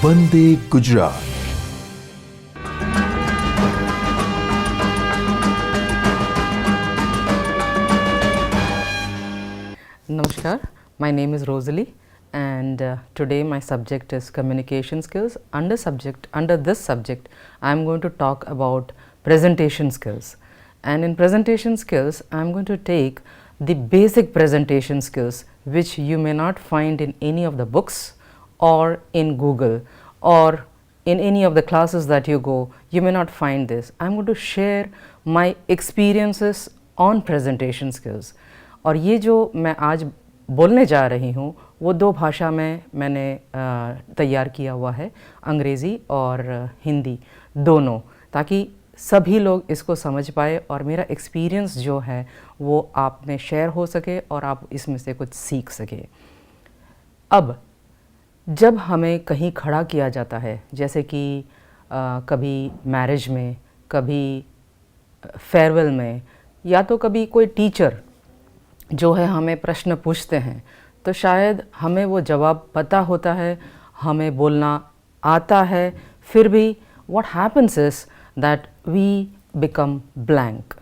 Vande Gujarat. Namaskar, my name is Rosalie and today my subject is communication skills. Under this subject I am going to talk about presentation skills, and in presentation skills I am going to take the basic presentation skills which you may not find in any of the books or in Google or in any of the classes that you go. You may not find this. I am going to share my experiences on presentation skills. और ये जो मैं आज बोलने जा रही हूँ वो दो भाषा में मैंने तैयार किया हुआ है, अंग्रेज़ी और हिंदी दोनों, ताकि सभी लोग इसको समझ पाए और मेरा एक्सपीरियंस जो है वो आप में शेयर हो सके और आप इसमें से कुछ सीख सके। अब जब हमें कहीं खड़ा किया जाता है, जैसे कि कभी मैरिज में, कभी फेयरवेल में, या तो कभी कोई टीचर जो है हमें प्रश्न पूछते हैं, तो शायद हमें वो जवाब पता होता है, हमें बोलना आता है, फिर भी what happens is that we become blank।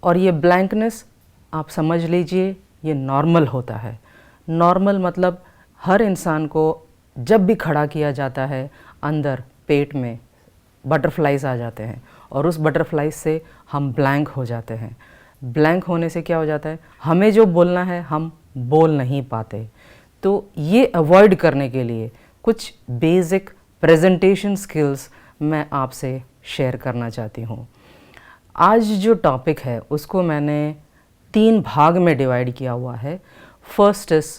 और ये blankness आप समझ लीजिए ये नॉर्मल होता है। नॉर्मल मतलब हर इंसान को जब भी खड़ा किया जाता है अंदर पेट में बटरफ्लाइज आ जाते हैं और उस बटरफ्लाइज से हम ब्लैंक हो जाते हैं। ब्लैंक होने से क्या हो जाता है, हमें जो बोलना है हम बोल नहीं पाते। तो ये अवॉइड करने के लिए कुछ बेसिक प्रेजेंटेशन स्किल्स मैं आपसे शेयर करना चाहती हूँ। आज जो टॉपिक है उसको मैंने 3 भाग में डिवाइड किया हुआ है। First is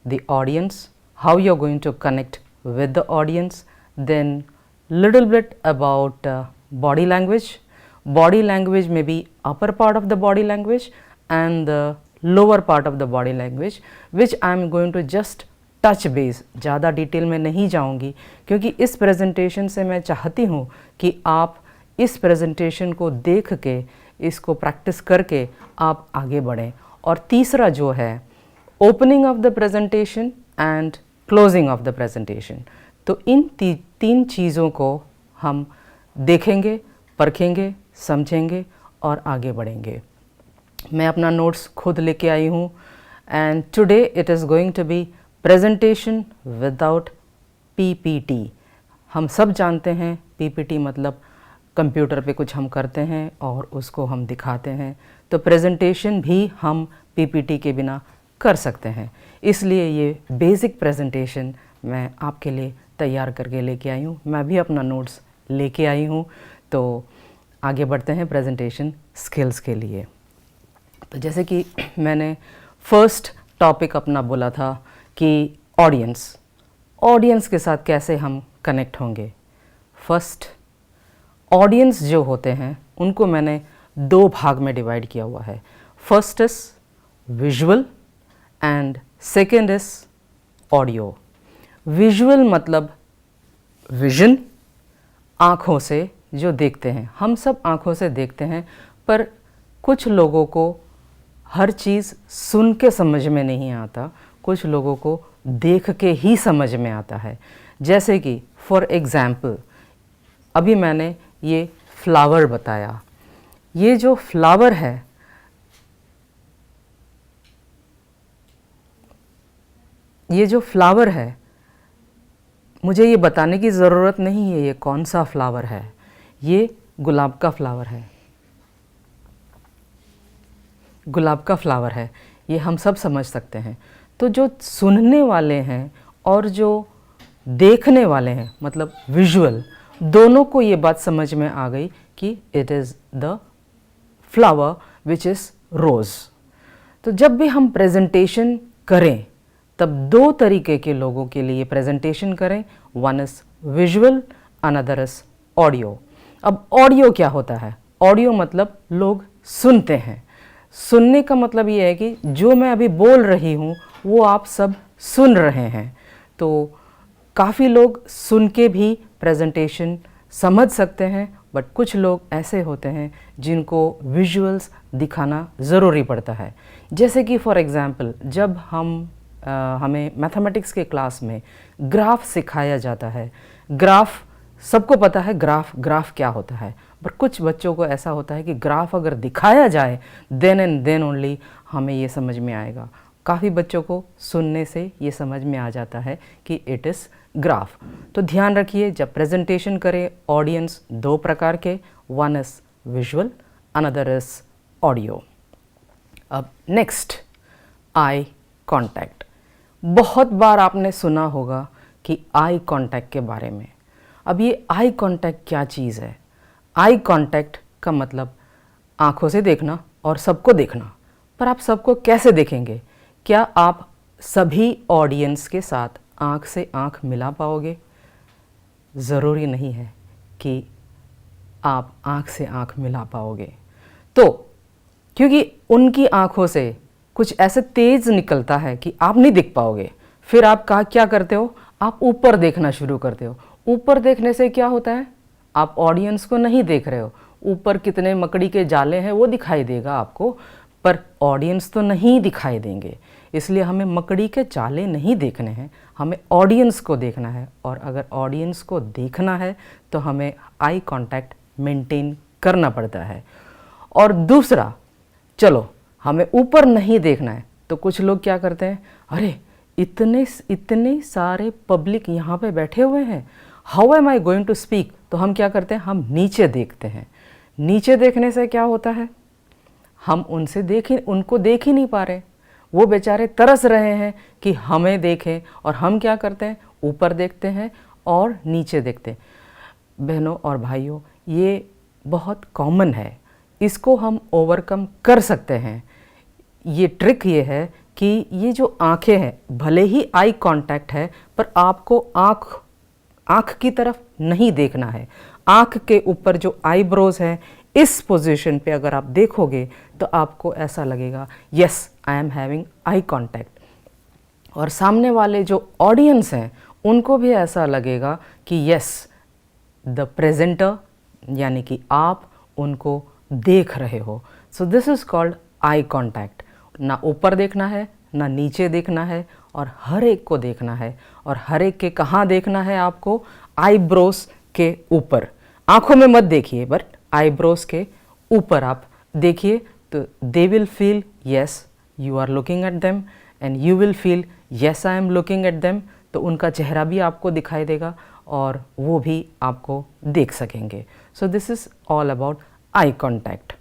the audience, how you are going to connect with the audience, then little bit about body language. Body language may be upper part of the body language and the lower part of the body language, which I am going to just touch base। ज़्यादा detail में नहीं जाऊंगी क्योंकि इस presentation से मैं चाहती हूँ कि आप इस प्रेजेंटेशन को देख के, इसको प्रैक्टिस करके आप आगे बढ़ें। और तीसरा जो है opening of the presentation and closing of the presentation. तो इन 3 चीज़ों को हम देखेंगे, परखेंगे, समझेंगे और आगे बढ़ेंगे। मैं अपना नोट्स खुद लेके आई हूँ and today it is going to be presentation without PPT. हम सब जानते हैं पीपीटी मतलब कंप्यूटर पे कुछ हम करते हैं और उसको हम दिखाते हैं, तो प्रेजेंटेशन भी हम पीपीटी के बिना कर सकते हैं। इसलिए ये बेसिक प्रेजेंटेशन मैं आपके लिए तैयार करके लेके आई हूँ। मैं भी अपना नोट्स लेके आई हूँ। तो आगे बढ़ते हैं प्रेजेंटेशन स्किल्स के लिए। तो जैसे कि मैंने फर्स्ट टॉपिक अपना बोला था कि ऑडियंस के साथ कैसे हम कनेक्ट होंगे। फर्स्ट, ऑडियंस जो होते हैं उनको मैंने 2 भाग में डिवाइड किया हुआ है। First is visual and second is audio. Visual मतलब विजन, आँखों से जो देखते हैं। हम सब आँखों से देखते हैं, पर कुछ लोगों को हर चीज़ सुन के समझ में नहीं आता, कुछ लोगों को देख के ही समझ में आता है। जैसे कि फॉर एग्ज़ाम्पल अभी मैंने ये फ्लावर बताया। ये जो फ्लावर है, ये जो फ्लावर है, मुझे ये बताने की ज़रूरत नहीं है ये कौन सा फ्लावर है। ये गुलाब का फ्लावर है, गुलाब का फ्लावर है, ये हम सब समझ सकते हैं। तो जो सुनने वाले हैं और जो देखने वाले हैं मतलब विजुअल, दोनों को ये बात समझ में आ गई कि it is the flower which is rose. तो जब भी हम प्रेजेंटेशन करें तब 2 तरीके के लोगों के लिए प्रेजेंटेशन करें। One is visual, another is audio. अब ऑडियो क्या होता है? ऑडियो मतलब लोग सुनते हैं। सुनने का मतलब ये है कि जो मैं अभी बोल रही हूँ वो आप सब सुन रहे हैं। तो काफ़ी लोग सुन के भी प्रेजेंटेशन समझ सकते हैं, बट कुछ लोग ऐसे होते हैं जिनको विजुअल्स दिखाना ज़रूरी पड़ता है। जैसे कि फॉर एग्ज़ाम्पल जब हम हमें मैथमेटिक्स के क्लास में ग्राफ सिखाया जाता है। ग्राफ सबको पता है, ग्राफ क्या होता है, पर कुछ बच्चों को ऐसा होता है कि ग्राफ अगर दिखाया जाए देन एंड देन ओनली हमें ये समझ में आएगा। काफ़ी बच्चों को सुनने से ये समझ में आ जाता है कि इट इज़ ग्राफ। तो ध्यान रखिए, जब प्रेजेंटेशन करें ऑडियंस दो प्रकार के, one is visual, another is audio. अब नेक्स्ट, आई कांटेक्ट। बहुत बार आपने सुना होगा कि आई कांटेक्ट के बारे में। अब ये आई कांटेक्ट क्या चीज़ है? आई कांटेक्ट का मतलब आँखों से देखना और सबको देखना। पर आप सबको कैसे देखेंगे? क्या आप सभी ऑडियंस के साथ आँख से आँख मिला पाओगे? ज़रूरी नहीं है कि आप आँख से आँख मिला पाओगे। तो क्योंकि उनकी आँखों से कुछ ऐसे तेज़ निकलता है कि आप नहीं दिख पाओगे, फिर आप क्या करते हो? आप ऊपर देखना शुरू करते हो। ऊपर देखने से क्या होता है? आप ऑडियंस को नहीं देख रहे हो। ऊपर कितने मकड़ी के जाले हैं वो दिखाई देगा आपको, पर ऑडियंस तो नहीं दिखाई देंगे। इसलिए हमें मकड़ी के जाले नहीं देखने हैं, हमें ऑडियंस को देखना है। और अगर ऑडियंस को देखना है तो हमें आई कांटेक्ट मेंटेन करना पड़ता है। और दूसरा, चलो हमें ऊपर नहीं देखना है तो कुछ लोग क्या करते हैं, अरे इतने सारे पब्लिक यहाँ पे बैठे हुए हैं, how am I going to speak? तो हम क्या करते हैं, हम नीचे देखते हैं। नीचे देखने से क्या होता है, हम उनको देख ही नहीं पा रहे। वो बेचारे तरस रहे हैं कि हमें देखें, और हम क्या करते हैं, ऊपर देखते हैं और नीचे देखते हैं। बहनों और भाइयों, ये बहुत कॉमन है, इसको हम ओवरकम कर सकते हैं। ये ट्रिक ये है कि ये जो आँखें हैं, भले ही आई कांटेक्ट है, पर आपको आँख की तरफ नहीं देखना है। आँख के ऊपर जो आईब्रोज हैं, इस पोजीशन पे अगर आप देखोगे तो आपको ऐसा लगेगा yes I am having eye contact. और सामने वाले जो ऑडियंस हैं उनको भी ऐसा लगेगा कि यस द प्रेजेंटर, यानी कि आप उनको देख रहे हो। So this is called eye contact. ना ऊपर देखना है, ना नीचे देखना है, और हर एक को देखना है। और हर एक के कहाँ देखना है आपको? आईब्रोज के ऊपर। आँखों में मत देखिए, बट आईब्रोज के ऊपर आप देखिए, तो they will feel yes you are looking at them, and you will feel yes I am looking at them. तो उनका चेहरा भी आपको दिखाई देगा और वो भी आपको देख सकेंगे। So this is all about eye contact.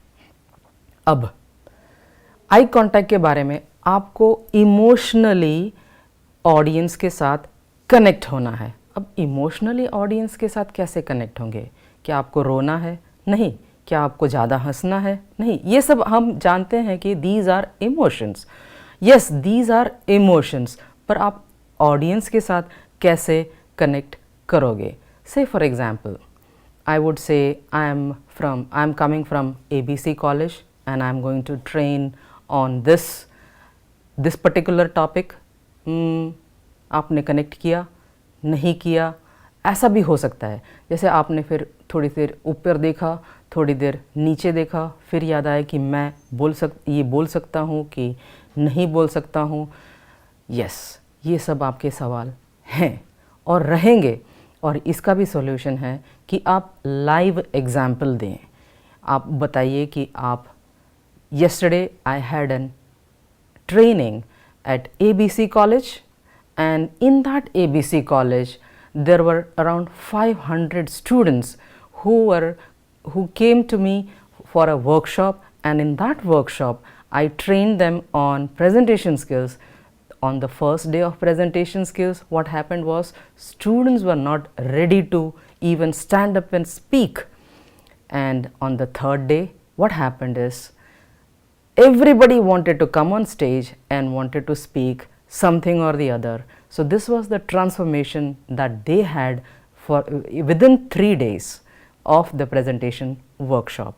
अब आई कांटेक्ट के बारे में, आपको इमोशनली ऑडियंस के साथ कनेक्ट होना है। अब इमोशनली ऑडियंस के साथ कैसे कनेक्ट होंगे? क्या आपको रोना है? नहीं। क्या आपको ज़्यादा हंसना है? नहीं। ये सब हम जानते हैं कि these are emotions. Yes, these are emotions, पर आप ऑडियंस के साथ कैसे कनेक्ट करोगे? Say for example, I would say I am coming from ABC college and I am going to train on this particular topic. आपने connect किया, नहीं किया, ऐसा भी हो सकता है। जैसे आपने फिर थोड़ी देर ऊपर देखा, थोड़ी देर नीचे देखा, फिर याद आया कि मैं ये बोल सकता हूँ कि नहीं बोल सकता हूँ। यस, ये सब आपके सवाल हैं और रहेंगे, और इसका भी सॉल्यूशन है कि आप लाइव एग्जाम्पल दें। आप बताइए कि आप yesterday I had an training at ABC college, and in that ABC college there were around 500 students who came to me for a workshop, and in that workshop I trained them on presentation skills. On the first day of presentation skills, what happened was students were not ready to even stand up and speak, and on the third day what happened is everybody wanted to come on stage and wanted to speak something or the other. So this was the transformation that they had for within 3 days of the presentation workshop.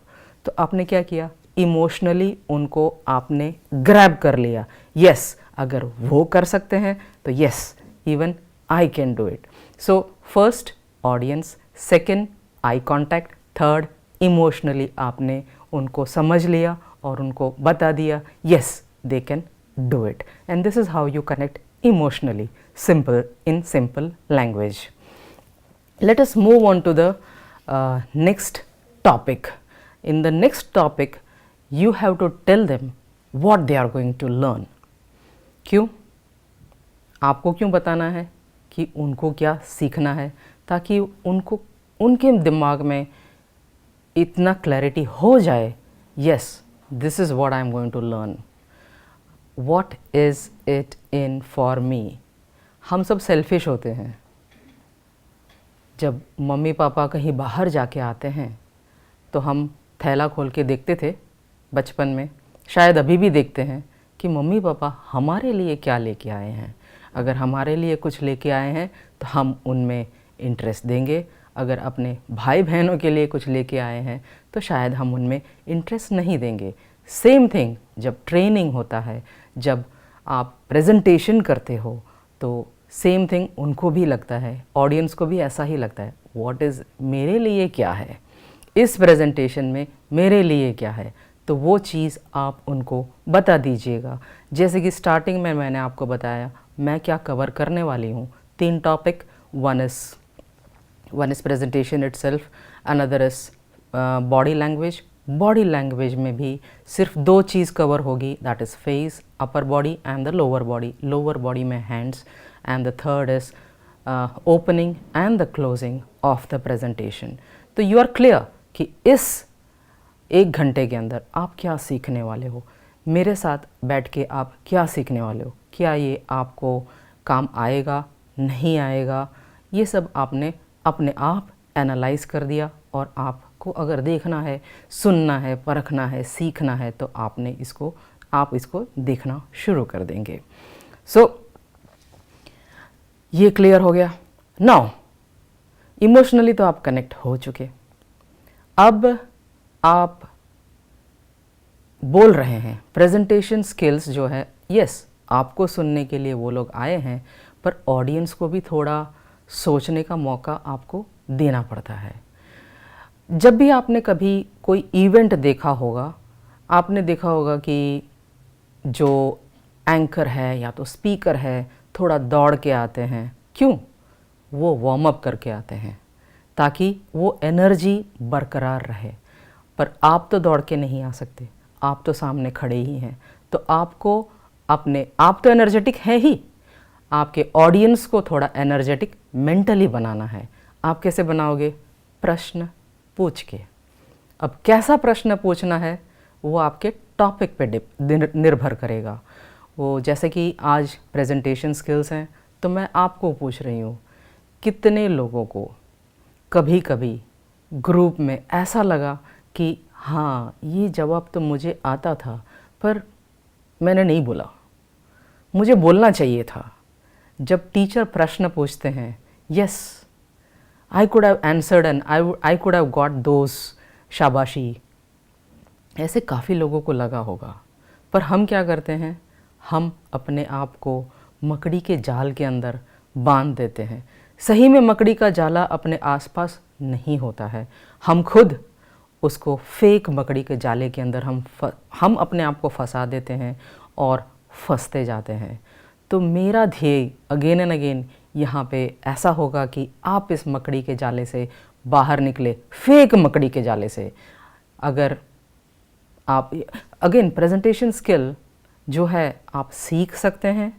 तो आपने क्या किया? Emotionally उनको आपने grab कर लिया। Yes, अगर वो कर सकते हैं तो yes, even I can do it. So first audience, second eye contact, third emotionally आपने उनको समझ लिया और उनको बता दिया yes they can do it, and this is how you connect emotionally, simple, in simple language. Let us move on to the next topic. In the next topic, you have to tell them what they are going to learn. क्यों? आपको क्यों बताना है कि उनको क्या सीखना है, ताकि उनको उनके दिमाग में इतना क्लैरिटी हो जाए, yes this is what I am going to learn, what is it in for me. हम सब सेल्फिश होते हैं. जब मम्मी पापा कहीं बाहर जाके आते हैं तो हम थैला खोल के देखते थे बचपन में, शायद अभी भी देखते हैं कि मम्मी पापा हमारे लिए क्या लेके आए हैं. अगर हमारे लिए कुछ लेके आए हैं तो हम उनमें इंटरेस्ट देंगे. अगर अपने भाई बहनों के लिए कुछ लेके आए हैं तो शायद हम उनमें इंटरेस्ट नहीं देंगे. सेम थिंग जब ट्रेनिंग होता है, जब आप प्रेजेंटेशन करते हो, तो सेम थिंग उनको भी लगता है, ऑडियंस को भी ऐसा ही लगता है, व्हाट इज़, मेरे लिए क्या है, इस प्रेजेंटेशन में मेरे लिए क्या है. तो वो चीज़ आप उनको बता दीजिएगा. जैसे कि स्टार्टिंग में मैंने आपको बताया मैं क्या कवर करने वाली हूँ. 3 topic, one is presentation itself, another is body language. Body language में भी सिर्फ 2 चीज़ कवर होगी, that is face, upper body and the lower body. Lower body में hands, and the third is opening and the closing of the presentation. तो you are clear कि इस 1 घंटे के अंदर आप क्या सीखने वाले हो, मेरे साथ बैठ के आप क्या सीखने वाले हो, क्या ये आपको काम आएगा, नहीं आएगा, ये सब आपने अपने आप एनालाइज कर दिया. और आपको अगर देखना है, सुनना है, परखना है, सीखना है, तो आप इसको देखना शुरू कर देंगे. सो ये क्लियर हो गया. नाउ इमोशनली तो आप कनेक्ट हो चुके, अब आप बोल रहे हैं. प्रेजेंटेशन स्किल्स जो है, यस आपको सुनने के लिए वो लोग आए हैं, पर ऑडियंस को भी थोड़ा सोचने का मौका आपको देना पड़ता है. जब भी आपने कभी कोई इवेंट देखा होगा, आपने देखा होगा कि जो एंकर है या तो स्पीकर है, थोड़ा दौड़ के आते हैं. क्यों? वो वार्म अप करके आते हैं ताकि वो एनर्जी बरकरार रहे. पर आप तो दौड़ के नहीं आ सकते, आप तो सामने खड़े ही हैं. तो आपको आप तो एनर्जेटिक हैं ही, आपके ऑडियंस को थोड़ा एनर्जेटिक मेंटली बनाना है. आप कैसे बनाओगे? प्रश्न पूछ के. अब कैसा प्रश्न पूछना है वो आपके टॉपिक पे निर्भर करेगा. वो जैसे कि आज प्रेजेंटेशन स्किल्स हैं, तो मैं आपको पूछ रही हूँ, कितने लोगों को कभी कभी ग्रुप में ऐसा लगा कि हाँ ये जवाब तो मुझे आता था पर मैंने नहीं बोला, मुझे बोलना चाहिए था. जब टीचर प्रश्न पूछते हैं, yes I could have answered and I could have got those शाबाशी, ऐसे काफ़ी लोगों को लगा होगा. पर हम क्या करते हैं, हम अपने आप को मकड़ी के जाल के अंदर बांध देते हैं. सही में मकड़ी का जाला अपने आसपास नहीं होता है, हम खुद उसको फेक मकड़ी के जाले के अंदर हम अपने आप को फंसा देते हैं और फंसते जाते हैं. तो मेरा ध्येय अगेन एंड अगेन यहाँ पे ऐसा होगा कि आप इस मकड़ी के जाले से बाहर निकले, फेक मकड़ी के जाले से. अगर आप अगेन प्रेजेंटेशन स्किल जो है आप सीख सकते हैं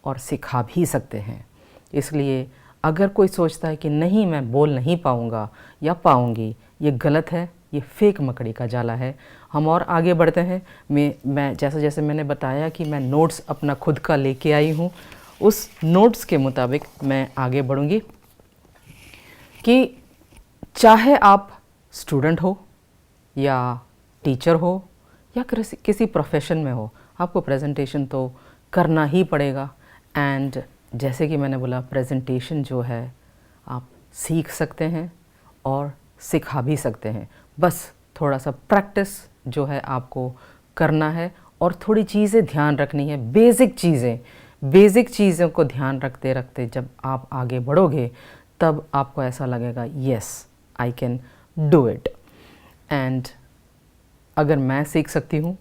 और सिखा भी सकते हैं. इसलिए अगर कोई सोचता है कि नहीं मैं बोल नहीं पाऊँगा या पाऊँगी, ये गलत है, ये फेक मकड़ी का जाला है. हम और आगे बढ़ते हैं. मैं जैसे जैसे मैंने बताया कि मैं नोट्स अपना खुद का लेके आई हूँ, उस नोट्स के मुताबिक मैं आगे बढ़ूँगी कि चाहे आप स्टूडेंट हो या टीचर हो या किसी प्रोफेशन में हो, आपको प्रेजेंटेशन तो करना ही पड़ेगा. एंड जैसे कि मैंने बोला, प्रेजेंटेशन जो है आप सीख सकते हैं और सिखा भी सकते हैं. बस थोड़ा सा प्रैक्टिस जो है आपको करना है और थोड़ी चीज़ें ध्यान रखनी है. बेसिक चीज़ों को ध्यान रखते रखते जब आप आगे बढ़ोगे तब आपको ऐसा लगेगा yes I can do it. And अगर मैं सीख सकती हूँ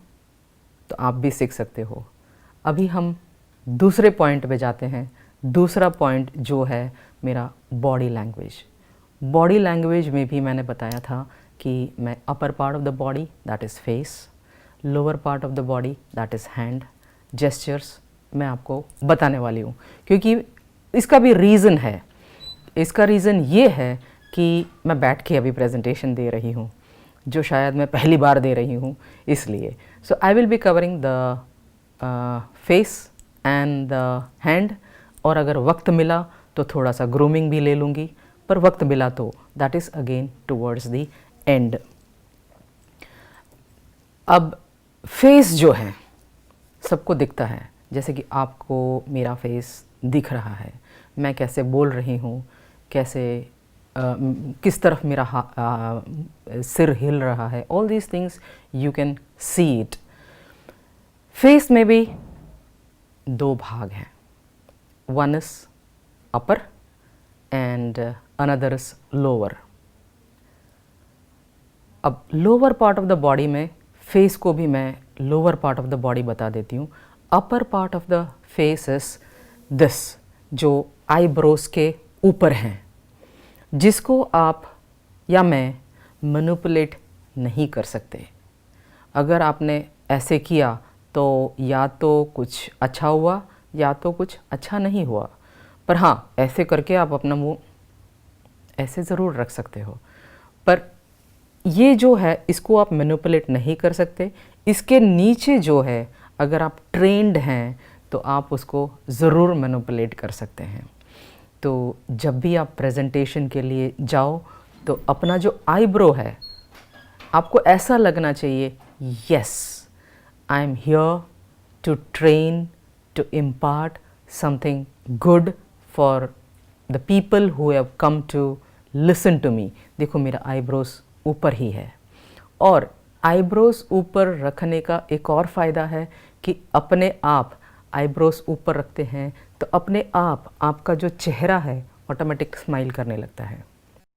तो आप भी सीख सकते हो. अभी हम दूसरे पॉइंट पे जाते हैं। दूसरा पॉइंट जो है मेरा बॉडी लैंग्वेज। बॉडी लैंग्वेज में भी मैंने बताया था कि मैं अपर part of the body that is face, lower part of the body that is hand, gestures मैं आपको बताने वाली हूँ, क्योंकि इसका भी रीज़न है। इसका रीज़न ये है कि मैं बैठ के अभी प्रेजेंटेशन दे रही हूँ, जो शायद मैं पहली बार दे रही हूँ, इसलिए। So I will be covering the face and the hand, और अगर वक्त मिला तो थोड़ा सा ग्रूमिंग भी ले लूँगी, पर वक्त मिला तो that is again towards the end. अब फेस जो है सबको दिखता है, जैसे कि आपको मेरा फेस दिख रहा है, मैं कैसे बोल रही हूँ, कैसे किस तरफ मेरा सिर हिल रहा है, all these things you can see it. Face में भी दो भाग हैं, one is upper and another is lower. अब lower part of the body में फेस को भी मैं lower part of the body बता देती हूँ। Upper part of the face is this, जो आईब्रोज के ऊपर हैं, जिसको आप या मैं मैनिपुलेट नहीं कर सकते। अगर आपने ऐसे किया तो या तो कुछ अच्छा हुआ या तो कुछ अच्छा नहीं हुआ, पर हाँ, ऐसे करके आप अपना मुंह ऐसे ज़रूर रख सकते हो, पर ये जो है इसको आप मैनिपुलेट नहीं कर सकते। इसके नीचे जो है, अगर आप ट्रेंड हैं तो आप उसको ज़रूर मैनिपुलेट कर सकते हैं। तो जब भी आप प्रेजेंटेशन के लिए जाओ तो अपना जो आईब्रो है, आपको ऐसा लगना चाहिए, yes, I am here to train, to impart something good for the people who have come to listen to me. देखो मेरा आईब्रोज ऊपर ही है, और आईब्रोज ऊपर रखने का एक और फ़ायदा है कि अपने आप आईब्रोज ऊपर रखते हैं तो अपने आप आपका जो चेहरा है ऑटोमेटिक स्माइल करने लगता है।